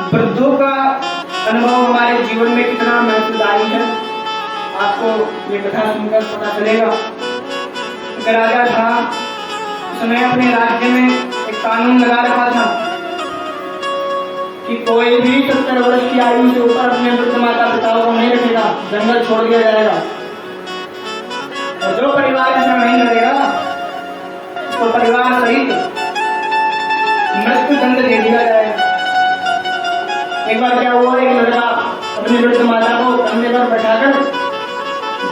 वृद्धों का अनुभव हमारे जीवन में कितना महत्वदायी है, आपको ये कथा सुनकर पता चलेगा। एक राजा था, उसने अपने राज्य में एक कानून लगा रखा था कि कोई भी 70 वर्ष की आयु से ऊपर अपने वृद्ध माता पिताओं को नहीं रखेगा, जंगल छोड़ दिया जाएगा। और जो परिवार ऐसा नहीं करेगा उसको परिवार सहित मृत्यु दंड दे दिया जाएगा। एक बार क्या हुआ, एक लड़का अपनी वृद्ध माता को कंधे पर बैठाकर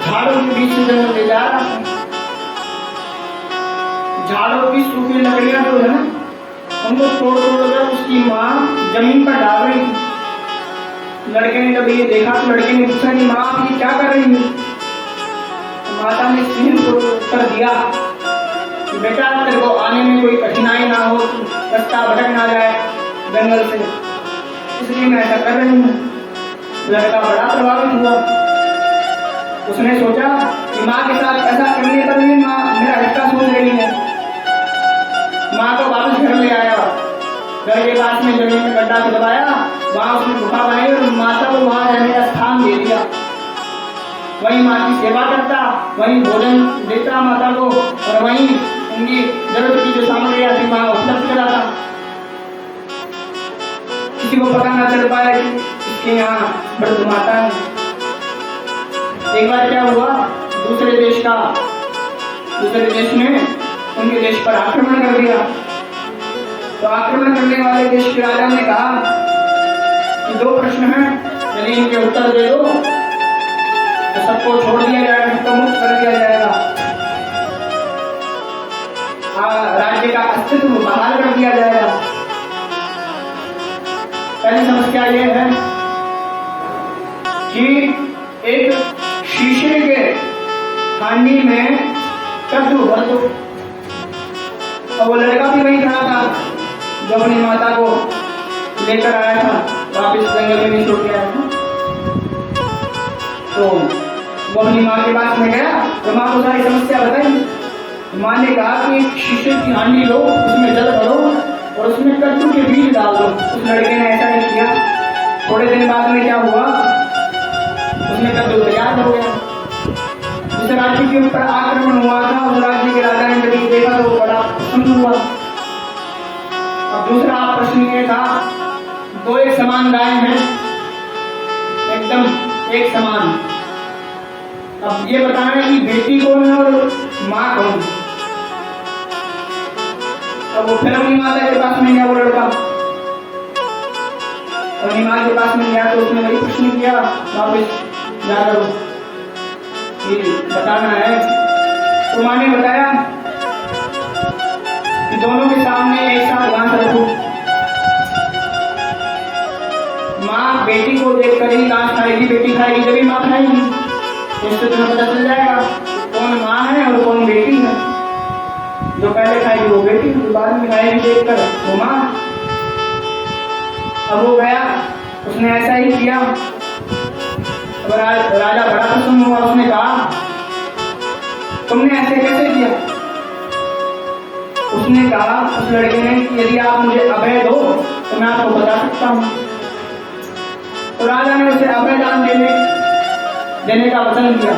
झाड़ों के बीच से जंगल ले जा रहा था। झाड़ों की सूखी लकड़ियां जो है उनको तोड़ कर उसकी माँ जमीन पर डाल रही थी। लड़के ने जब ये देखा तो लड़के ने पूछा कि माँ आप ये क्या कर रही है? तो माता ने स्नेह को उत्तर दिया कि बेटा तेरे को आने में कोई कठिनाई ना हो, रास्ता भटक ना जाए जंगल से, इसलिए मैं ऐसा कर रही हूँ। लड़का बड़ा प्रभावित हुआ। उसने सोचा कि माँ के साथ ऐसा करने पर भी माँ मेरा हिस्सा सोच रही है। माँ को वापस घर ले आया, घर के पास में जमीन में गड्ढा खुदवाया, वहां उसने गुफा बनाई और माता को वहां रहने का स्थान दे दिया। वहीं माँ की सेवा करता, वहीं भोजन देता माता को, और वहीं उनकी जरूरत की जो सामग्री आती वहां उपलब्ध कराता। किसी को पता न चल पाया कि इसके यहाँ वृद्ध माता है। एक बार क्या हुआ, दूसरे देश ने उनके देश पर आक्रमण कर दिया। तो आक्रमण करने वाले देश के राजा ने कहा कि 2 प्रश्न हैं, यदि इनके उत्तर दे दो तो सबको छोड़ दिया जाएगा, सबको मुक्त कर दिया जाएगा, राज्य का अस्तित्व बहाल कर दिया जाएगा। पहली समस्या यह है कि एक शीशे के हांडी में कद्दू भर दो। और वो लड़का भी वहीं खड़ा था जो अपनी माता को लेकर आया था, वापिस जंगल में नहीं छोड़ के आया था। तो वो अपनी माँ के पास में गया तो माँ को सारी समस्या बताई। माँ ने कहा कि एक शीशे की हांडी लो, उसमें जल भरो और उसमें कद्दू के बीज डाल दो। उस लड़के ने ऐसा ही किया। थोड़े दिन बाद में क्या हुआ, उसमें कद्दू तैयार हो गया। जिस राज्य के ऊपर आक्रमण हुआ था उस राज्य के राजा ने जब देखा तो बड़ा प्रसन्न हुआ। अब दूसरा प्रश्न ये था, 2 एक समान गायें हैं, एकदम एक समान। अब ये बताना है कि बेटी कौन है और माँ कौन है। अब वो फिर अपनी माता के पास में गया, वो लड़का अपनी माँ के पास में गया तो उसने वही प्रश्न किया वापिस जाकर बताना है। तो माँ ने बताया कि दोनों के सामने एक साथ घास रखो। माँ बेटी को देखकर ही घास खाएगी, बेटी खाएगी जब ही माँ खाएगी। इससे तुम्हें पता चल जाएगा कौन माँ है और कौन बेटी है। जो पहले खाएगी वो बेटी, जो बाद में खाएगी देखकर वो माँ। अब वो गया, उसने ऐसा ही किया। राजा बड़ा प्रसन्न हुआ। उसने कहा तुमने ऐसे कैसे किया? उसने कहा, उस लड़के ने, यदि आप मुझे अभय दो तो मैं आपको बता सकता हूँ। तो राजा ने उसे अभय दान देने का वचन दिया।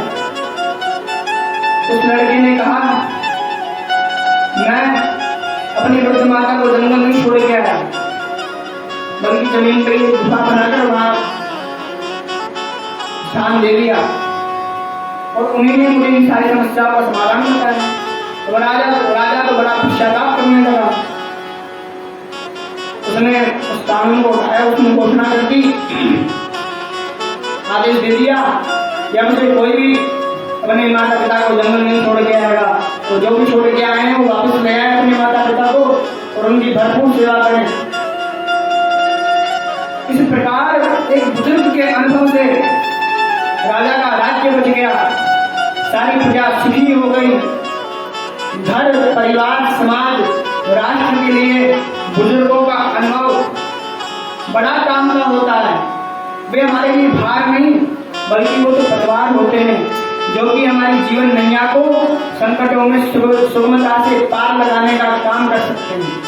उस लड़के ने कहा मैं अपनी वृद्ध माता को जंगल नहीं छोड़ के आया, बल्कि जमीन पर एक गुफा बनाकर वहां स्थान दे दिया और उन्हीं ने मुझे इन सारी समस्याओं का समाधान बताया। तो राजा तो बड़ा पश्चाताप करने लगा। उसने उस कानून को उठाया, उसने घोषणा कर दी, आदेश दे दिया कि अब से कोई भी अपने माता पिता को जंगल नहीं छोड़ के आएगा। तो जो भी छोड़ के आए हैं वो वापस ले आए अपने माता पिता को और उनकी भरपूर सेवा करें। इस प्रकार एक बुजुर्ग के अनुभव से राजा का राज्य बच गया, सारी प्रजा सुखी हो गई। घर, परिवार, समाज, राष्ट्र के लिए बुजुर्गों का अनुभव बड़ा काम का होता है। वे हमारे लिए भार नहीं बल्कि वो तो पतवार होते हैं जो कि हमारी जीवन नैया को संकटों में सुगमता से पार लगाने का काम कर सकते हैं।